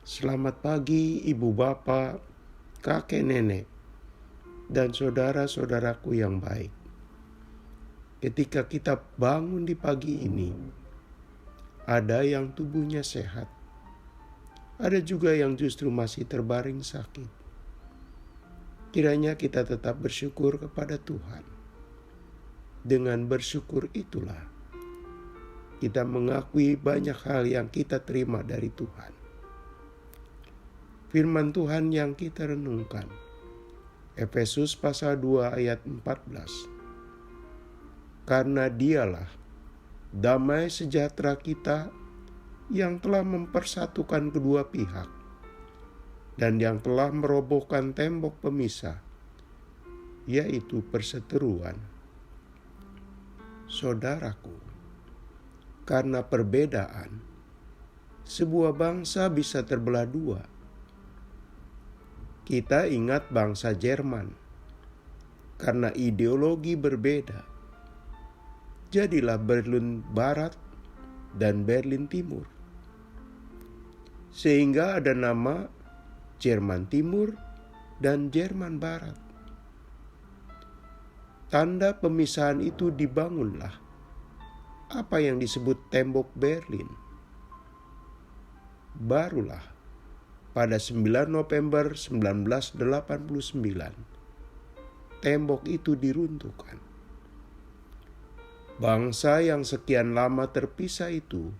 Selamat pagi ibu bapak, kakek nenek, dan saudara-saudaraku yang baik. Ketika kita bangun di pagi ini, ada yang tubuhnya sehat, ada juga yang justru masih terbaring sakit. Kiranya kita tetap bersyukur kepada Tuhan. Dengan bersyukur itulah kita mengakui banyak hal yang kita terima dari Tuhan. Firman Tuhan yang kita renungkan, Efesus pasal 2 ayat 14. Karena dialah damai sejahtera kita yang telah mempersatukan kedua pihak dan yang telah merobohkan tembok pemisah, yaitu perseteruan. Saudaraku, karena perbedaan, sebuah bangsa bisa terbelah dua. Kita ingat bangsa Jerman, karena ideologi berbeda, jadilah Berlin Barat dan Berlin Timur. Sehingga ada nama Jerman Timur dan Jerman Barat. Tanda pemisahan itu dibangunlah apa yang disebut tembok Berlin. Barulah pada 9 November 1989, tembok itu diruntuhkan. Bangsa yang sekian lama terpisah itu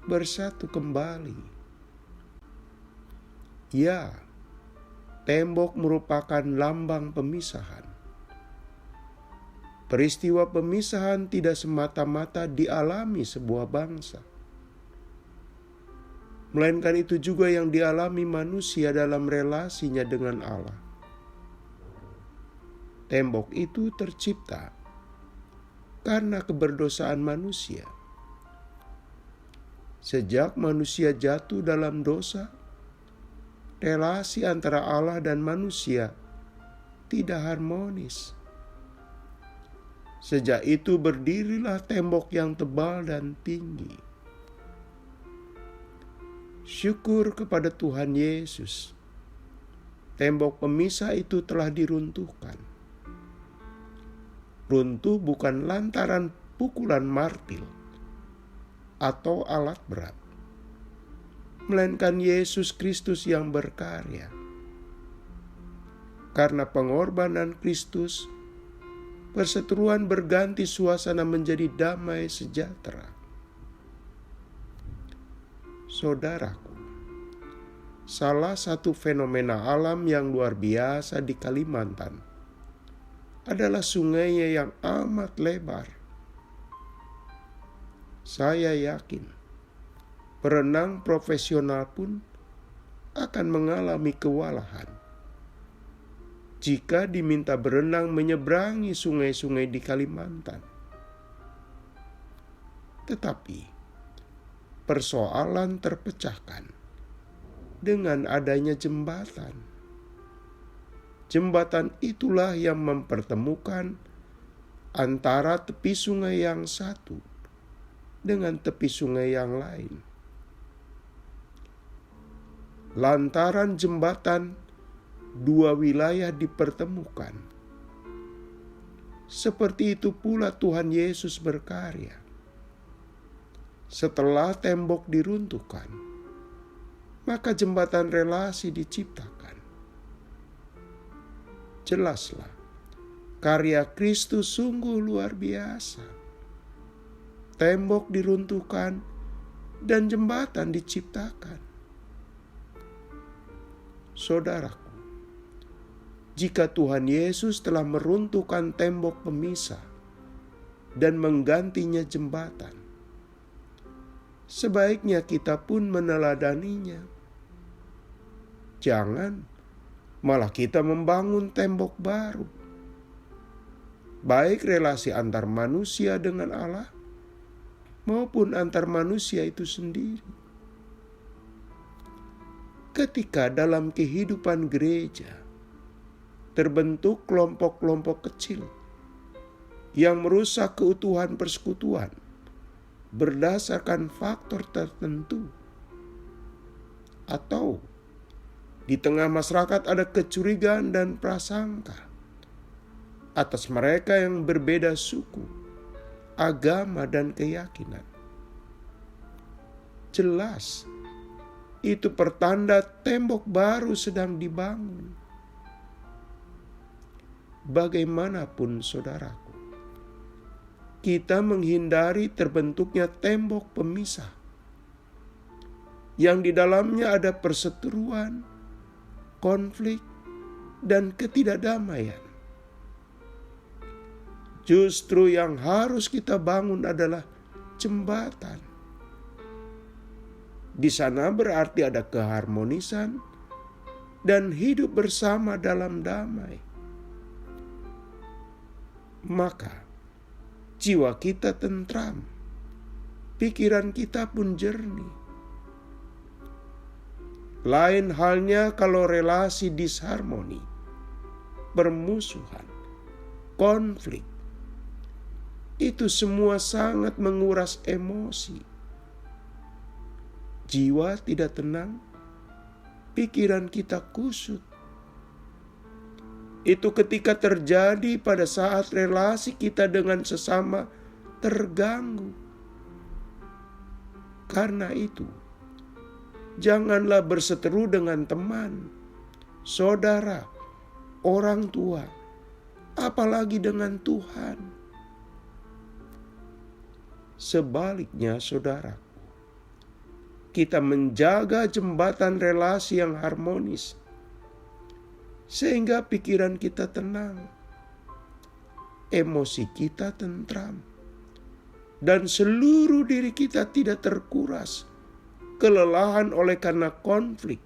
bersatu kembali. Ya, tembok merupakan lambang pemisahan. Peristiwa pemisahan tidak semata-mata dialami sebuah bangsa, melainkan itu juga yang dialami manusia dalam relasinya dengan Allah. Tembok itu tercipta karena keberdosaan manusia. Sejak manusia jatuh dalam dosa, relasi antara Allah dan manusia tidak harmonis. Sejak itu berdirilah tembok yang tebal dan tinggi. Syukur kepada Tuhan Yesus, tembok pemisah itu telah diruntuhkan. Runtuh bukan lantaran pukulan martil atau alat berat, melainkan Yesus Kristus yang berkarya. Karena pengorbanan Kristus, perseteruan berganti suasana menjadi damai sejahtera. Saudaraku, salah satu fenomena alam yang luar biasa di Kalimantan adalah sungainya yang amat lebar. Saya yakin perenang profesional pun akan mengalami kewalahan jika diminta berenang menyeberangi sungai-sungai di Kalimantan. Tetapi persoalan terpecahkan dengan adanya jembatan. Jembatan itulah yang mempertemukan antara tepi sungai yang satu dengan tepi sungai yang lain. Lantaran jembatan, dua wilayah dipertemukan. Seperti itu pula Tuhan Yesus berkarya. Setelah tembok diruntuhkan, maka jembatan relasi diciptakan. Jelaslah, karya Kristus sungguh luar biasa. Tembok diruntuhkan dan jembatan diciptakan. Saudaraku, jika Tuhan Yesus telah meruntuhkan tembok pemisah dan menggantinya jembatan, sebaiknya kita pun meneladaninya. Jangan malah kita membangun tembok baru, baik relasi antar manusia dengan Allah maupun antar manusia itu sendiri. Ketika dalam kehidupan gereja terbentuk kelompok-kelompok kecil yang merusak keutuhan persekutuan berdasarkan faktor tertentu, atau di tengah masyarakat ada kecurigaan dan prasangka atas mereka yang berbeda suku, agama, dan keyakinan. Jelas, itu pertanda tembok baru sedang dibangun. Bagaimanapun saudaraku, kita menghindari terbentuknya tembok pemisah yang di dalamnya ada perseteruan, konflik, dan ketidakdamaian. Justru yang harus kita bangun adalah jembatan. Di sana berarti ada keharmonisan dan hidup bersama dalam damai. Maka jiwa kita tentram, pikiran kita pun jernih. Lain halnya kalau relasi disharmoni, permusuhan, konflik, itu semua sangat menguras emosi. Jiwa tidak tenang, pikiran kita kusut. Itu ketika terjadi pada saat relasi kita dengan sesama terganggu. Karena itu, janganlah berseteru dengan teman, saudara, orang tua, apalagi dengan Tuhan. Sebaliknya, saudara, kita menjaga jembatan relasi yang harmonis, sehingga pikiran kita tenang, emosi kita tentram, dan seluruh diri kita tidak terkuras kelelahan oleh karena konflik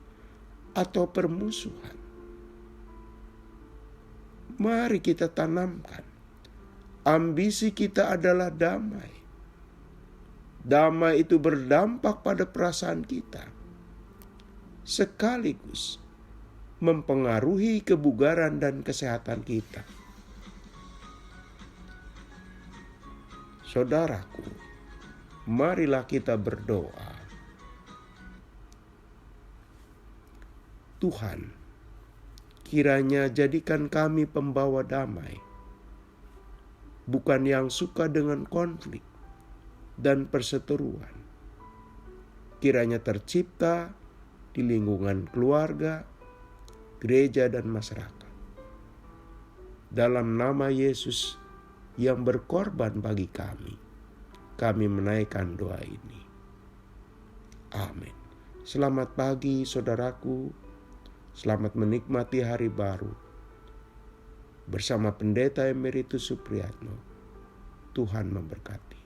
atau permusuhan. Mari kita tanamkan, ambisi kita adalah damai. Damai itu berdampak pada perasaan kita, sekaligus mempengaruhi kebugaran dan kesehatan kita. Saudaraku, marilah kita berdoa. Tuhan, kiranya jadikan kami pembawa damai, bukan yang suka dengan konflik dan perseteruan. Kiranya tercipta di lingkungan keluarga, gereja, dan masyarakat. Dalam nama Yesus yang berkorban bagi kami menaikkan doa ini. Amin. Selamat pagi saudaraku. Selamat menikmati hari baru. Bersama Pendeta Emeritus Supriyatno, Tuhan memberkati.